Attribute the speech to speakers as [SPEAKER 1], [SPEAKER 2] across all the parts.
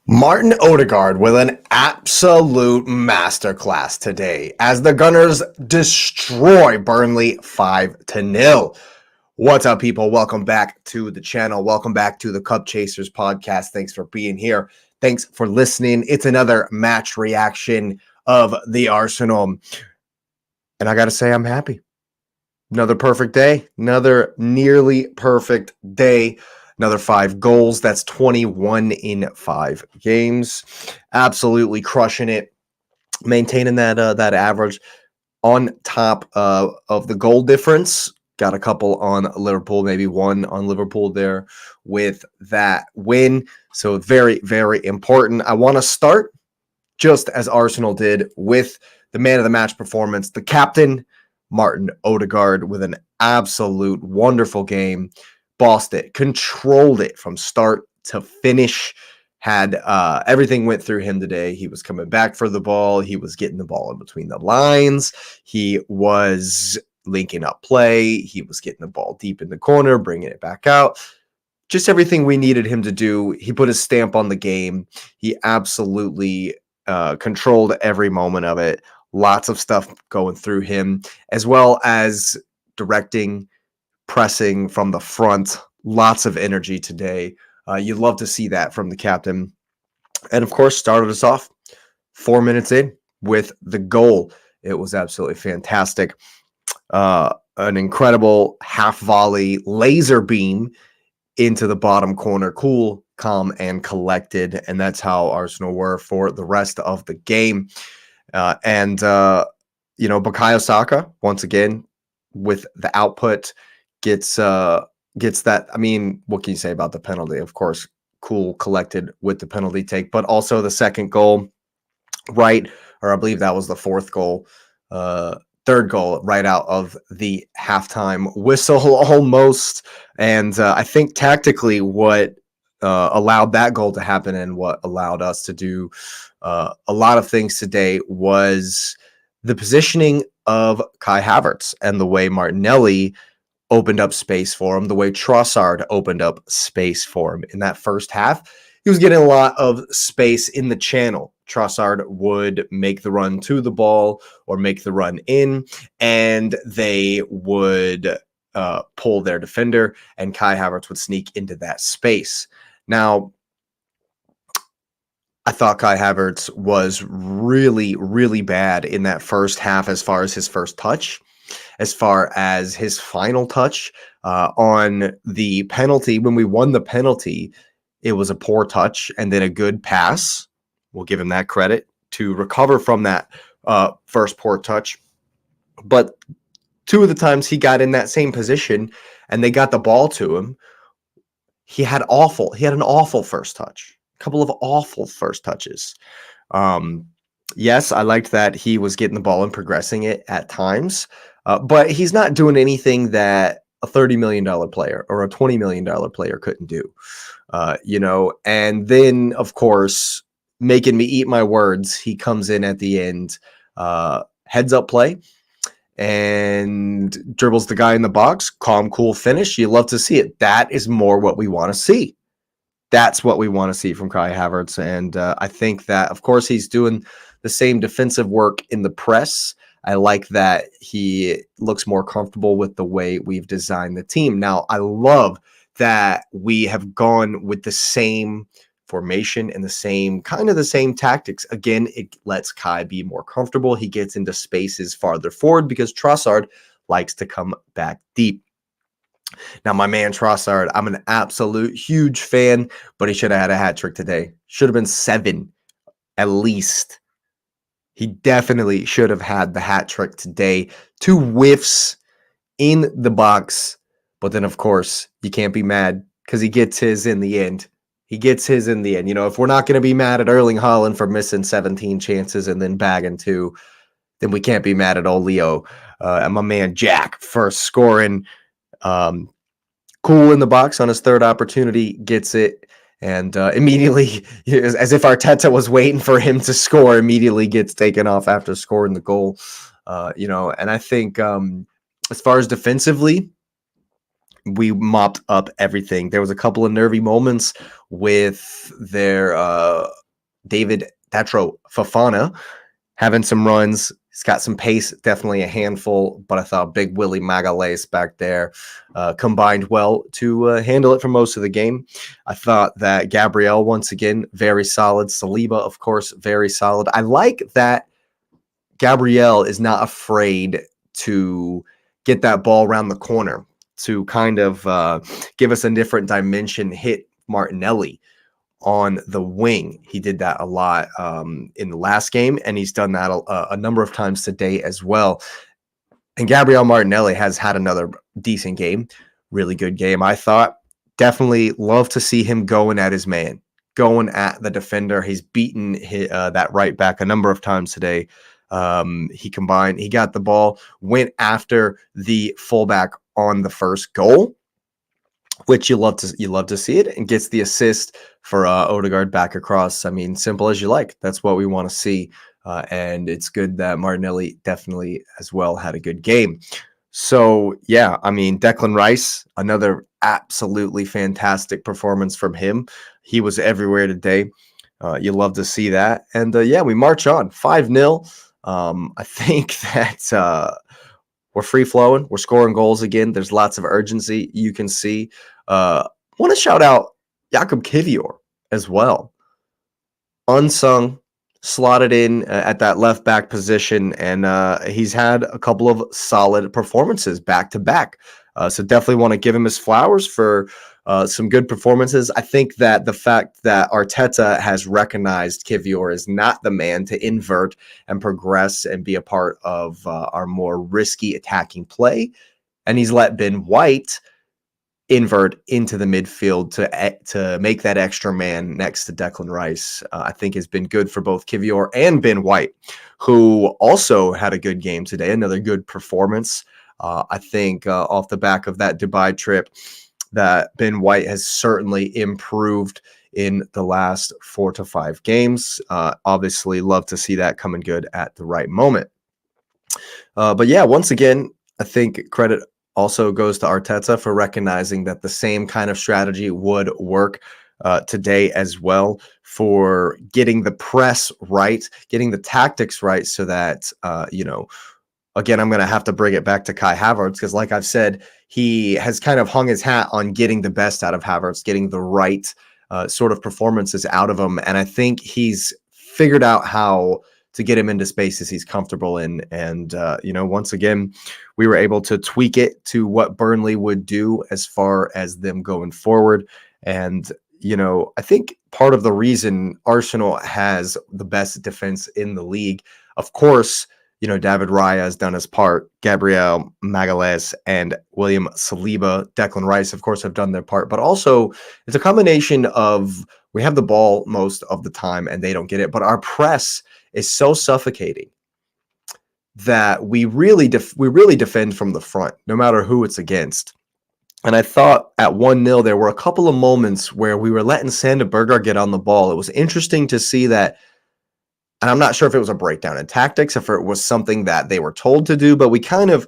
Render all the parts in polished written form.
[SPEAKER 1] Martin Odegaard with an absolute masterclass today as the Gunners destroy Burnley 5-0. What's up, people? Welcome back to the channel. Welcome back to the Cup Chasers podcast. Thanks for being here. Thanks for listening. It's another match reaction of the Arsenal. And I got to say, I'm happy. Another perfect day. Another nearly perfect day. Another 5 goals. That's 21 in 5 games. Absolutely crushing it. Maintaining that average on top of the goal difference. Got a couple on Liverpool, maybe one on Liverpool there with that win. So very, very important. I want to start just as Arsenal did with the man of the match performance, the captain, Martin Odegaard, with an absolute wonderful game. Bossed it, controlled it from start to finish. Had everything went through him today. He was coming back for the ball. He was getting the ball in between the lines. He was linking up play. He was getting the ball deep in the corner, bringing it back out. Just everything we needed him to do. He put his stamp on the game. He absolutely controlled every moment of it. Lots of stuff going through him, as well as directing, pressing from the front. Lots of energy today. You'd love to see that from the captain. And of course, started us off 4 minutes in with the goal. It was absolutely fantastic. An incredible half volley laser beam into the bottom corner. Cool, calm, and collected. And that's how Arsenal were for the rest of the game. Bukayo Saka, once again, with the output, gets that. I mean, what can you say about the penalty? Of course, cool, collected with the penalty take, but also the second goal, right? Or I believe that was the fourth goal, third goal, right out of the halftime whistle almost. And I think tactically what allowed that goal to happen and what allowed us to do a lot of things today was the positioning of Kai Havertz and the way Martinelli opened up space for him, the way Trossard opened up space for him. In that first half, he was getting a lot of space in the channel. Trossard would make the run to the ball or make the run in, and they would pull their defender, and Kai Havertz would sneak into that space. Now, I thought Kai Havertz was really, really bad in that first half as far as his first touch. As far as his final touch on the penalty, when we won the penalty, it was a poor touch and then a good pass. We'll give him that credit to recover from that first poor touch. But 2 of the times he got in that same position and they got the ball to him, he had an awful first touch. A couple of awful first touches. Yes, I liked that he was getting the ball and progressing it at times. But he's not doing anything that a $30 million player or a $20 million player couldn't do, And then, of course, making me eat my words, he comes in at the end, heads up play, and dribbles the guy in the box. Calm, cool finish. You love to see it. That is more what we want to see. That's what we want to see from Kai Havertz. And I think that, of course, he's doing the same defensive work in the press. I like that he looks more comfortable with the way we've designed the team. Now, I love that we have gone with the same formation and the same tactics. Again, it lets Kai be more comfortable. He gets into spaces farther forward because Trossard likes to come back deep. Now, my man Trossard, I'm an absolute huge fan, but he should have had a hat trick today. Should have been 7 at least. He definitely should have had the hat trick today. 2 whiffs in the box. But then, of course, you can't be mad because he gets his in the end. If we're not going to be mad at Erling Haaland for missing 17 chances and then bagging 2, then we can't be mad at old Leo and my man Jack for scoring. Cool in the box on his third opportunity, gets it. And immediately, as if Arteta was waiting for him to score, immediately gets taken off after scoring the goal. And I think as far as defensively, we mopped up everything. There was a couple of nervy moments with their David Datro Fofana having some runs. He's got some pace, definitely a handful, but I thought Big Willie Magalhaes back there combined well to handle it for most of the game. I thought that Gabriel, once again, very solid. Saliba, of course, very solid. I like that Gabriel is not afraid to get that ball around the corner to kind of give us a different dimension, hit Martinelli on the wing. He did that a lot in the last game, and he's done that a number of times today as well. And Gabriel Martinelli has had another decent game, really good game, I thought. Definitely love to see him going at his man, going at the defender. He's beaten that right back a number of times today. He got the ball, went after the fullback on the first goal, which you love to see it, and gets the assist for Odegaard back across. I mean, simple as you like. That's what we want to see. And it's good that Martinelli definitely as well had a good game. So, yeah, I mean, Declan Rice, another absolutely fantastic performance from him. He was everywhere today. You love to see that. And, yeah, we march on 5-0. I think that we're free-flowing. We're scoring goals again. There's lots of urgency you can see. Want to shout out Jakub Kivior as well. Unsung, slotted in at that left back position, and he's had a couple of solid performances back to back. So definitely want to give him his flowers for some good performances. I think that the fact that Arteta has recognized Kivior is not the man to invert and progress and be a part of our more risky attacking play, and he's let Ben White invert into the midfield to make that extra man next to Declan Rice. I think has been good for both Kivior and Ben White, who also had a good game today, another good performance. I think off the back of that Dubai trip, that Ben White has certainly improved in the last 4 to 5 games. Obviously, love to see that coming good at the right moment. But yeah, once again, I think credit also goes to Arteta for recognizing that the same kind of strategy would work today as well, for getting the press right, getting the tactics right, so that, again, I'm going to have to bring it back to Kai Havertz, because like I've said, he has kind of hung his hat on getting the best out of Havertz, getting the right sort of performances out of him. And I think he's figured out how to get him into spaces he's comfortable in. And, once again, we were able to tweak it to what Burnley would do as far as them going forward. And, I think part of the reason Arsenal has the best defense in the league, of course, David Raya has done his part. Gabriel Magalhaes and William Saliba, Declan Rice, of course, have done their part. But also, it's a combination of we have the ball most of the time and they don't get it. But our press is so suffocating that we really defend from the front, no matter who it's against. And I thought at 1-0, there were a couple of moments where we were letting Sander Berger get on the ball. It was interesting to see that. And I'm not sure if it was a breakdown in tactics, if it was something that they were told to do, but we kind of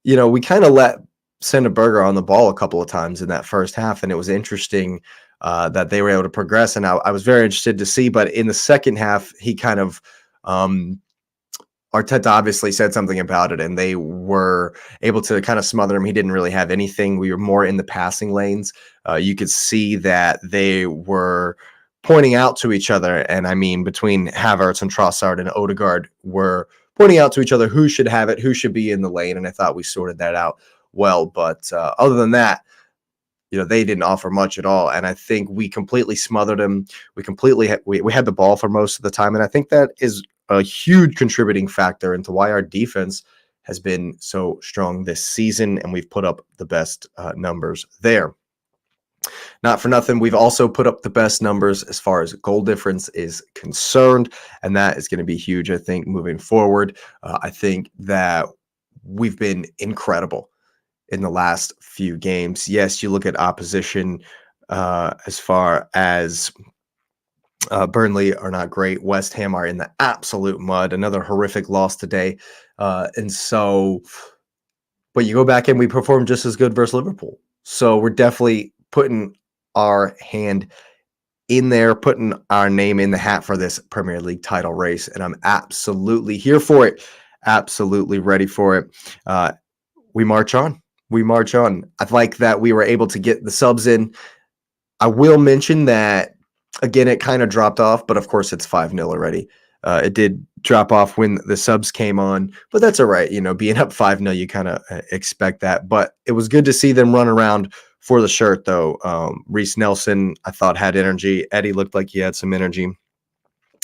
[SPEAKER 1] let Sander Berger on the ball a couple of times in that first half. And it was interesting that they were able to progress. And I was very interested to see, but in the second half, he kind of, Arteta obviously said something about it, and they were able to kind of smother him. He didn't really have anything. We were more in the passing lanes. You could see that they were pointing out to each other, and I mean between Havertz and Trossard and Odegaard were pointing out to each other who should have it, who should be in the lane, and I thought we sorted that out well. But other than that, they didn't offer much at all, and I think we completely smothered them. We had the ball for most of the time, and I think that is a huge contributing factor into why our defense has been so strong this season, and we've put up the best numbers there. Not for nothing, we've also put up the best numbers as far as goal difference is concerned, and that is going to be huge, I think, moving forward. I think that we've been incredible in the last few games. Yes, you look at opposition as far as Burnley are not great. West Ham are in the absolute mud. Another horrific loss today. But you go back and we performed just as good versus Liverpool. So we're definitely putting our hand in there, putting our name in the hat for this Premier League title race, and I'm absolutely here for it. Absolutely ready for it. We march on. We march on. I like that we were able to get the subs in. I will mention that, again, it kind of dropped off, but of course it's 5-0 already. It did drop off when the subs came on, but that's all right. You know, being up 5-0, you kind of expect that. But it was good to see them run around for the shirt, though. Reece Nelson, I thought, had energy. Eddie looked like he had some energy.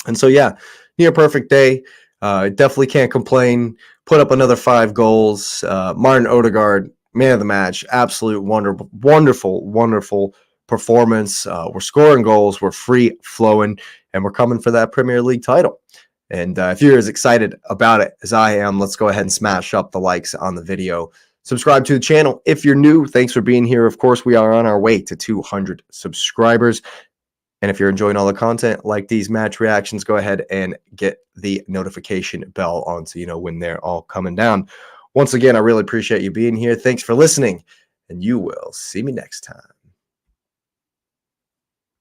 [SPEAKER 1] And so, yeah, near perfect day. Definitely can't complain. Put up another 5 goals. Martin Odegaard, man of the match. Absolute wonderful performance. We're scoring goals. We're free flowing, and we're coming for that Premier League title. And if you're as excited about it as I am, let's go ahead and smash up the likes on the video. Subscribe to the channel if you're new. Thanks for being here. Of course, we are on our way to 200 subscribers. And if you're enjoying all the content like these match reactions, go ahead and get the notification bell on so you know when they're all coming down. Once again, I really appreciate you being here. Thanks for listening, and you will see me next time.